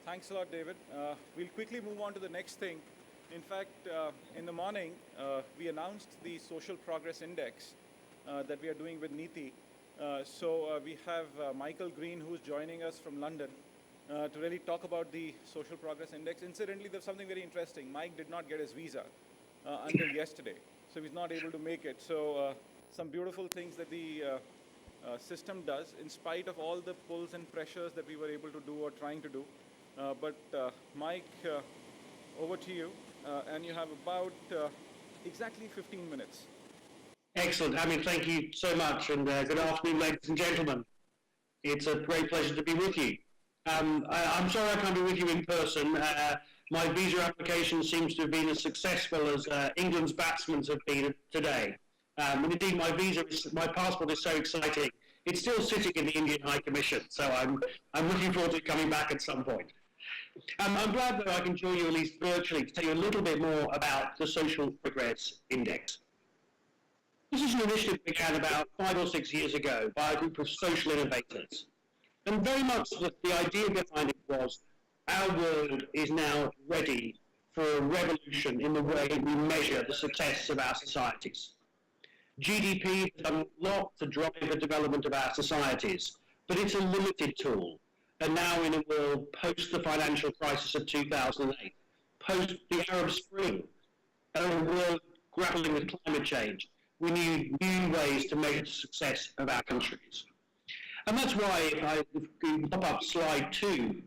Thanks a lot, David. We'll quickly move on to the next thing. In fact, in the morning, we announced the Social Progress Index that we are doing with NITI. So we have Michael Green, who's joining us from London, to really talk about the Social Progress Index. Incidentally, there's something very interesting. Mike did not get his visa until yesterday, so he's not able to make it. So some beautiful things that the system does, in spite of all the pulls and pressures that we were able to do or trying to do. But Mike, over to you, and you have about exactly 15 minutes. Excellent. I mean, thank you so much, and good afternoon, ladies and gentlemen. It's a great pleasure to be with you. I'm sorry I can't be with you in person. My visa application seems to have been as successful as England's batsmen have been today. And indeed, my passport is so exciting. It's still sitting in the Indian High Commission, so I'm looking forward to coming back at some point. I'm glad that I can join you, at least virtually, to tell you a little bit more about the Social Progress Index. This is an initiative that began about 5 or 6 years ago by a group of social innovators. And very much the idea behind it was our world is now ready for a revolution in the way we measure the success of our societies. GDP has done a lot to drive the development of our societies, but it's a limited tool. And now in a world post the financial crisis of 2008, post the Arab Spring, and a world grappling with climate change, we need new ways to measure the success of our countries. And that's why, if we pop up slide 2,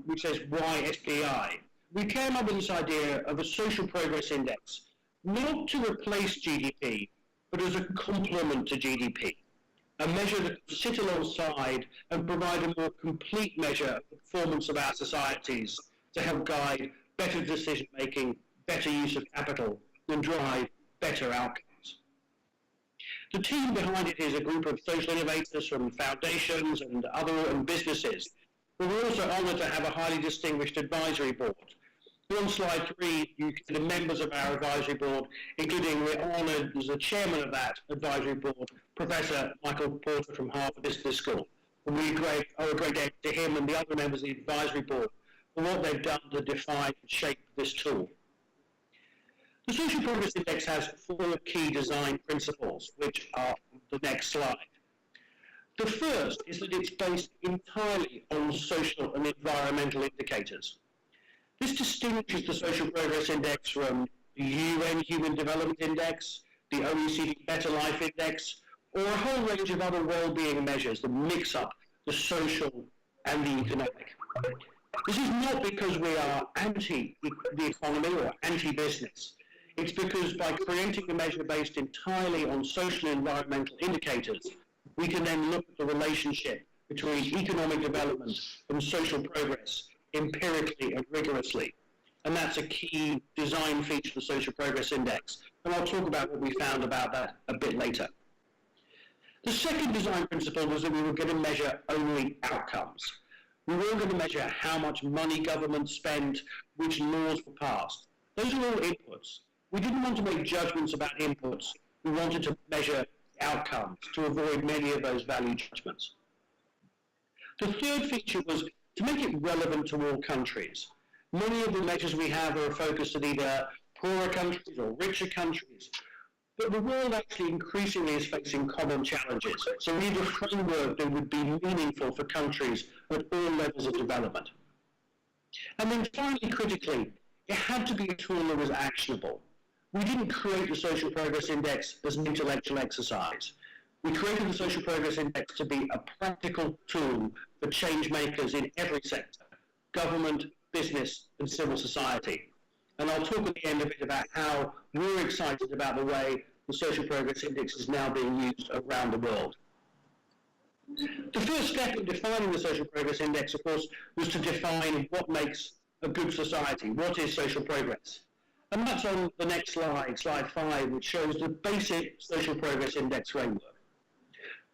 which says why SPI, we came up with this idea of a social progress index, not to replace GDP, but as a complement to GDP, a measure that can sit alongside and provide a more complete measure of the performance of our societies to help guide better decision-making, better use of capital, and drive better outcomes. The team behind it is a group of social innovators from foundations and other businesses, but we're also honoured to have a highly distinguished advisory board. On slide 3, you see the members of our advisory board, including, we're honoured as the chairman of that advisory board, Professor Michael Porter from Harvard Business School. And we owe a great debt to him and the other members of the advisory board for what they've done to define and shape this tool. The Social Progress Index has 4 key design principles, which are the next slide. The first is that it's based entirely on social and environmental indicators. This distinguishes the Social Progress Index from the UN Human Development Index, the OECD Better Life Index, or a whole range of other well-being measures that mix up the social and the economic. This is not because we are anti the economy or anti-business. It's because by creating a measure based entirely on social and environmental indicators, we can then look at the relationship between economic development and social progress empirically and rigorously. And that's a key design feature of the Social Progress Index. And I'll talk about what we found about that a bit later. The second design principle was that we were going to measure only outcomes. We weren't going to measure how much money government spent, which laws were passed. Those are all inputs. We didn't want to make judgments about inputs. We wanted to measure outcomes to avoid many of those value judgments. The third feature was to make it relevant to all countries. Many of the measures we have are focused at either poorer countries or richer countries, but the world actually increasingly is facing common challenges. So we need a framework that would be meaningful for countries at all levels of development. And then finally, critically, it had to be a tool that was actionable. We didn't create the Social Progress Index as an intellectual exercise. We created the Social Progress Index to be a practical tool for change makers in every sector, government, business, and civil society. And I'll talk at the end a bit about how we're excited about the way the Social Progress Index is now being used around the world. The first step in defining the Social Progress Index, of course, was to define what makes a good society. What is social progress? And that's on the next slide, slide 5, which shows the basic Social Progress Index framework.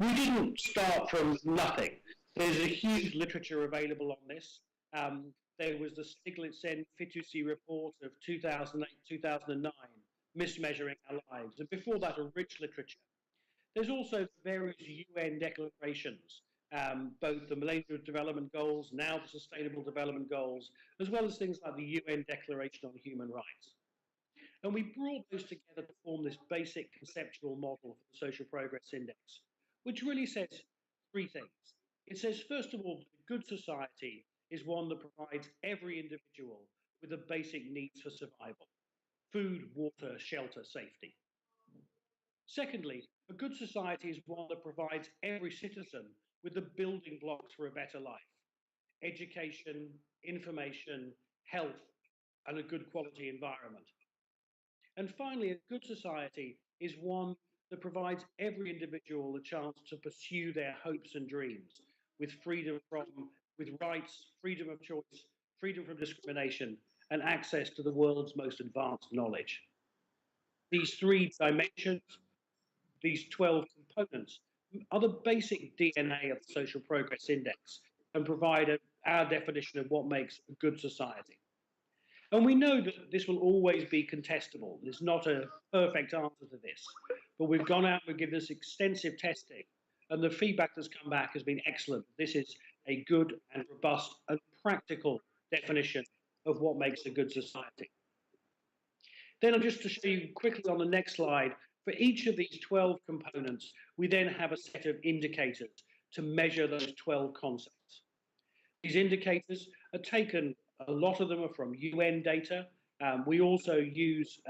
We didn't start from nothing. There's a huge literature available on this. There was the Stiglitz-Fitoussi report of 2008-2009, Mismeasuring Our Lives, and before that, a rich literature. There's also various UN declarations both the Millennium Development Goals, now the Sustainable Development Goals, as well as things like the UN Declaration on Human Rights. And we brought those together to form this basic conceptual model for the Social Progress Index, which really says three things. It says, first of all, a good society is one that provides every individual with the basic needs for survival: food, water, shelter, safety. Secondly, a good society is one that provides every citizen with the building blocks for a better life: education, information, health, and a good quality environment. And finally, a good society is one that provides every individual the chance to pursue their hopes and dreams with with rights, freedom of choice, freedom from discrimination, and access to the world's most advanced knowledge. These three dimensions, these 12 components, are the basic DNA of the Social Progress Index and provide our definition of what makes a good society. And we know that this will always be contestable. There's not a perfect answer to this, but we've gone out and given this extensive testing, and the feedback that's come back has been excellent. This is a good and robust and practical definition of what makes a good society. Then, just to show you quickly on the next slide, for each of these 12 components, we then have a set of indicators to measure those 12 concepts. These indicators are taken, a lot of them are from UN data. We also use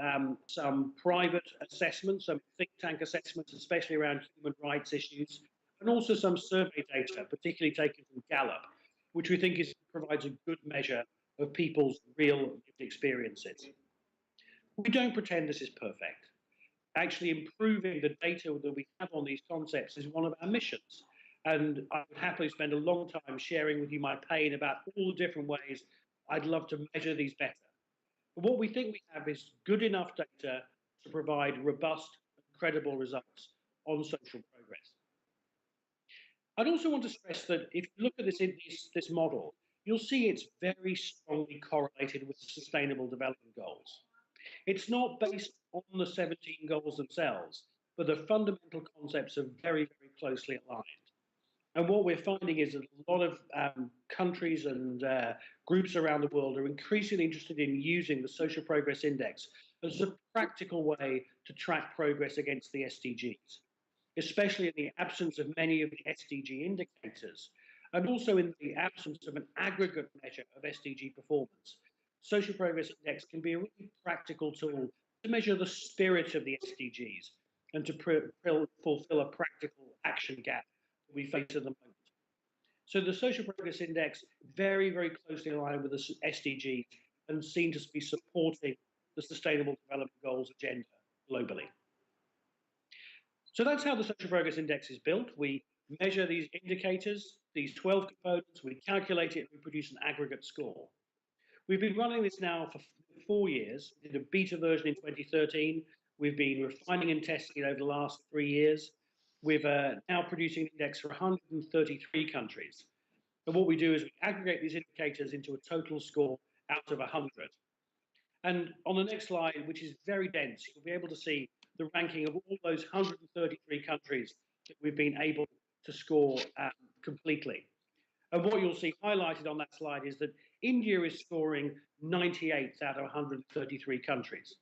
some private assessments, some think tank assessments, especially around human rights issues, and also some survey data, particularly taken from Gallup, which we think provides a good measure of people's real experiences. We don't pretend this is perfect. Actually, improving the data that we have on these concepts is one of our missions. And I would happily spend a long time sharing with you my pain about all the different ways I'd love to measure these better. But what we think we have is good enough data to provide robust and credible results on social progress. I'd also want to stress that if you look at this model, you'll see it's very strongly correlated with the Sustainable Development Goals. It's not based on the 17 goals themselves, but the fundamental concepts are very, very closely aligned. And what we're finding is that a lot of countries and groups around the world are increasingly interested in using the Social Progress Index as a practical way to track progress against the SDGs, especially in the absence of many of the SDG indicators, and also in the absence of an aggregate measure of SDG performance. Social Progress Index can be a really practical tool to measure the spirit of the SDGs and to fulfill a practical action gap that we face at the moment. So the Social Progress Index very, very closely aligned with the SDGs and seen to be supporting the Sustainable Development Goals agenda globally. So that's how the Social Progress Index is built. We measure these indicators, these 12 components, we calculate it, we produce an aggregate score. We've been running this now for 4 years. We did a beta version in 2013. We've been refining and testing it over the last 3 years. We're now producing an index for 133 countries. And what we do is we aggregate these indicators into a total score out of 100. And on the next slide, which is very dense, you'll be able to see the ranking of all those 133 countries that we've been able to score completely. And what you'll see highlighted on that slide is that India is scoring 98th out of 133 countries.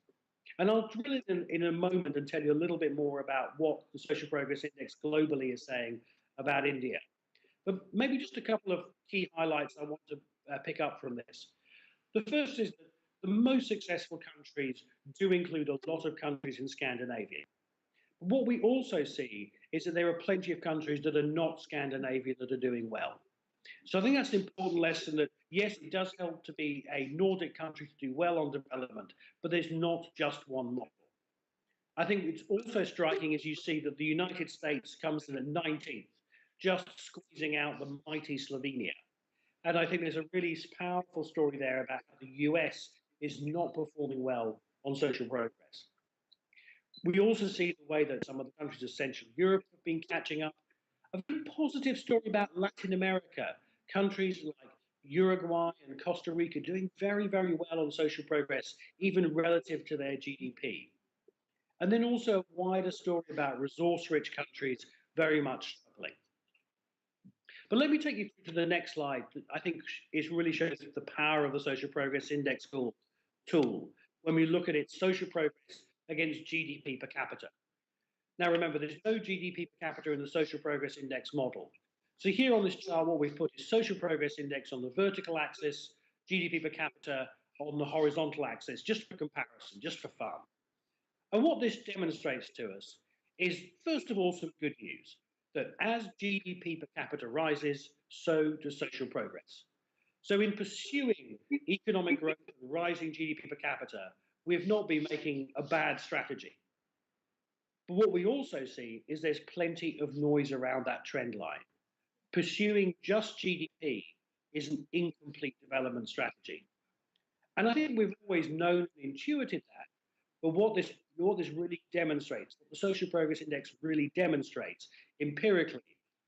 And I'll drill in a moment and tell you a little bit more about what the Social Progress Index globally is saying about India. But maybe just a couple of key highlights I want to pick up from this. The first is that the most successful countries do include a lot of countries in Scandinavia. What we also see is that there are plenty of countries that are not Scandinavian that are doing well. So I think that's an important lesson that, yes, it does help to be a Nordic country to do well on development, but there's not just one model. I think it's also striking as you see that the United States comes in at 19th, just squeezing out the mighty Slovenia. And I think there's a really powerful story there about how the US is not performing well on social progress. We also see the way that some of the countries of Central Europe have been catching up. A very positive story about Latin America, countries like Uruguay and Costa Rica doing very, very well on social progress, even relative to their GDP. And then also a wider story about resource-rich countries very much struggling. But let me take you to the next slide that I think is really shows the power of the Social Progress Index tool when we look at its social progress against GDP per capita. Now remember, there's no GDP per capita in the Social Progress Index model. So here on this chart, what we've put is Social Progress Index on the vertical axis, GDP per capita on the horizontal axis, just for comparison, just for fun. And what this demonstrates to us is, first of all, some good news, that as GDP per capita rises, so does social progress. So in pursuing economic growth and rising GDP per capita, we have not been making a bad strategy. But what we also see is there's plenty of noise around that trend line. Pursuing just GDP is an incomplete development strategy. And I think we've always known and intuited that. But what this really demonstrates, what the Social Progress Index really demonstrates empirically,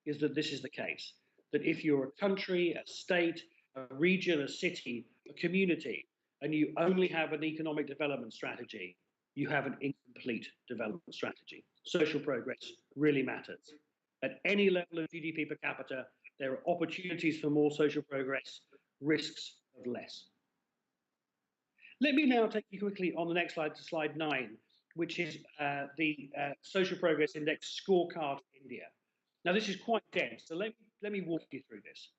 is that this is the case. That if you're a country, a state, a region, a city, a community, and you only have an economic development strategy, you have an incomplete development strategy. Social progress really matters. At any level of GDP per capita, there are opportunities for more social progress, risks of less. Let me now take you quickly on the next slide to slide 9, which is the Social Progress Index scorecard for India. Now, this is quite dense, so let me walk you through this.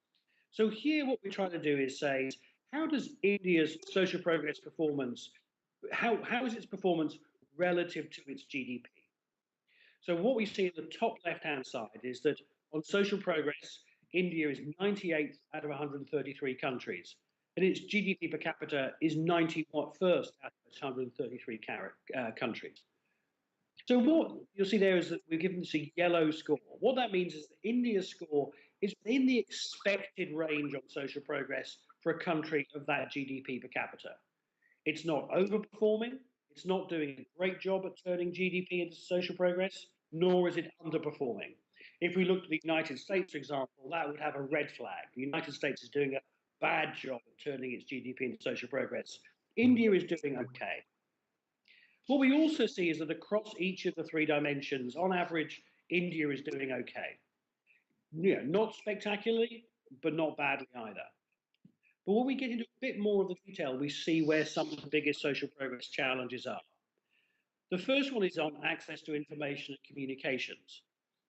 So here what we're trying to do is say, how does India's social progress performance, how is its performance relative to its GDP? So what we see at the top left-hand side is that on social progress, India is 98th out of 133 countries, and its GDP per capita is 91st out of 133 countries. So what you'll see there is that we've given this a yellow score. What that means is that India's score is in the expected range on social progress for a country of that GDP per capita. It's not overperforming, it's not doing a great job at turning GDP into social progress, nor is it underperforming. If we looked at the United States, for example, that would have a red flag. The United States is doing a bad job at turning its GDP into social progress. India is doing okay. What we also see is that across each of the 3 dimensions, on average, India is doing okay. You know, not spectacularly, but not badly either. But when we get into a bit more of the detail, we see where some of the biggest social progress challenges are. The first one is on access to information and communications.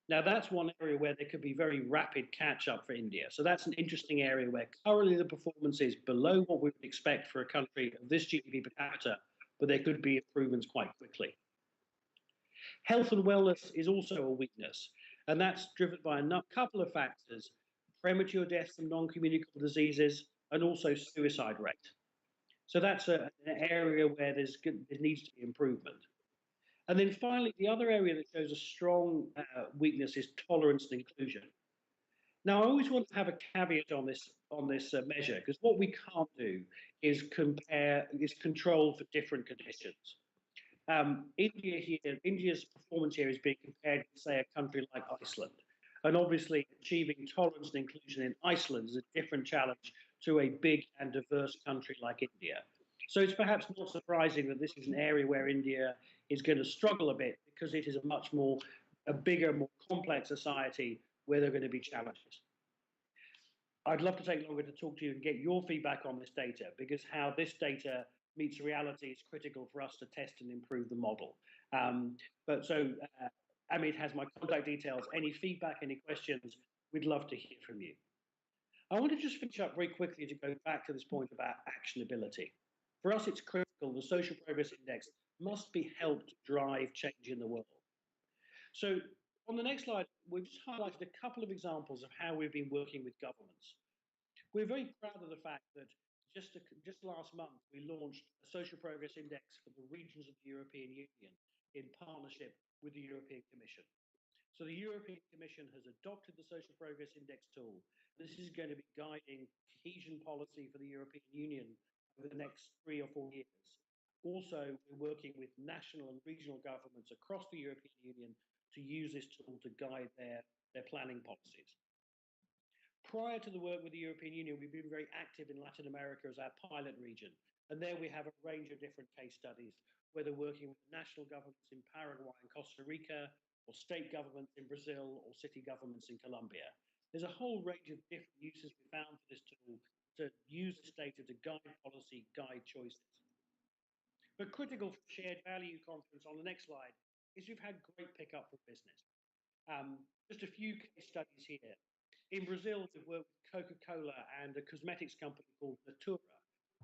Now, that's one area where there could be very rapid catch-up for India. So that's an interesting area where currently the performance is below what we would expect for a country of this GDP per capita, but there could be improvements quite quickly. Health and wellness is also a weakness, and that's driven by a couple of factors: premature deaths from non-communicable diseases, and also suicide rate. So that's an area where there needs to be improvement. And then finally, the other area that shows a strong weakness is tolerance and inclusion. Now, I always want to have a caveat on this measure, because what we can't do is control for different conditions. India's performance here is being compared to, say, a country like Iceland. And obviously, achieving tolerance and inclusion in Iceland is a different challenge to a big and diverse country like India. So it's perhaps not surprising that this is an area where India is going to struggle a bit, because it is a bigger, more complex society where there are going to be challenges. I'd love to take longer to talk to you and get your feedback on this data, because how this data meets reality is critical for us to test and improve the model. Amit has my contact details. Any feedback, any questions, we'd love to hear from you. I want to just finish up very quickly to go back to this point about actionability. For us, it's critical. The Social Progress Index must be helped drive change in the world. So on the next slide, we've just highlighted a couple of examples of how we've been working with governments. We're very proud of the fact that just last month, we launched a Social Progress Index for the regions of the European Union in partnership with the European Commission. So the European Commission has adopted the Social Progress Index tool. This is going to be guiding cohesion policy for the European Union over the next 3 or 4 years. Also, we're working with national and regional governments across the European Union to use this tool to guide their planning policies. Prior to the work with the European Union, we've been very active in Latin America as our pilot region. And there we have a range of different case studies, whether working with national governments in Paraguay and Costa Rica, or state governments in Brazil, or city governments in Colombia. There's a whole range of different uses we found for this tool to use this data to guide policy, guide choices. But critical for shared value confidence on the next slide is we've had great pickup from business. Just a few case studies here. In Brazil, we've worked with Coca-Cola and a cosmetics company called Natura,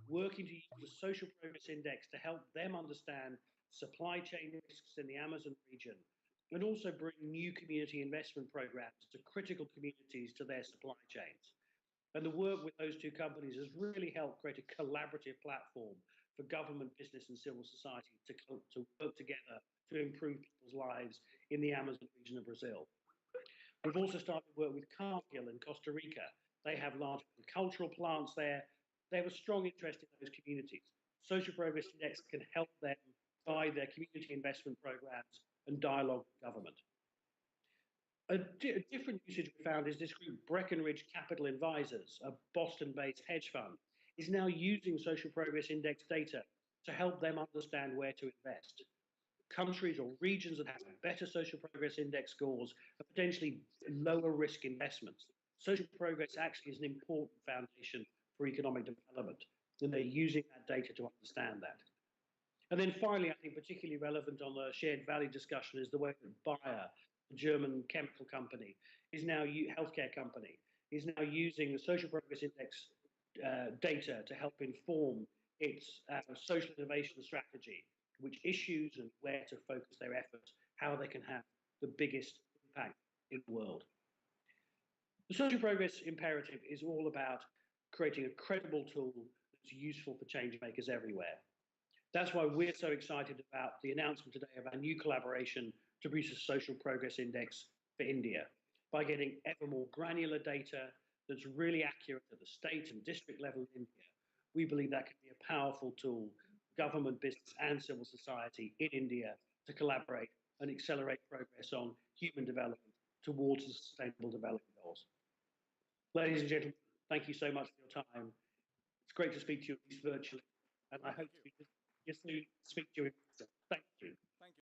working to use the Social Progress Index to help them understand supply chain risks in the Amazon region and also bring new community investment programs to critical communities to their supply chains. And the work with those two companies has really helped create a collaborative platform for government, business, and civil society to work together to improve people's lives in the Amazon region of Brazil. We've also started to work with Cargill in Costa Rica. They have large agricultural plants there. They have a strong interest in those communities. Social Progress Index can help them guide their community investment programs and dialogue with government. A different usage we found is this group, Breckenridge Capital Advisors, a Boston-based hedge fund, is now using Social Progress Index data to help them understand where to invest. Countries or regions that have better social progress index scores are potentially lower risk investments. Social progress actually is an important foundation for economic development, and they're using that data to understand that. And then finally, I think particularly relevant on the shared value discussion is the way that Bayer, the German chemical company, healthcare company, is now using the social progress index data to help inform its social innovation strategy, which issues and where to focus their efforts, how they can have the biggest impact in the world. The social progress imperative is all about creating a credible tool that's useful for change makers everywhere. That's why we're so excited about the announcement today of our new collaboration to produce a social progress index for India. By getting ever more granular data that's really accurate at the state and district level in India, we believe that can be a powerful tool for government, business, and civil society in India to collaborate and accelerate progress on human development towards the Sustainable Development Goals. Ladies and gentlemen, thank you so much for your time. It's great to speak to you, at least virtually, and I hope to speak to you in person. Thank you. Thank you.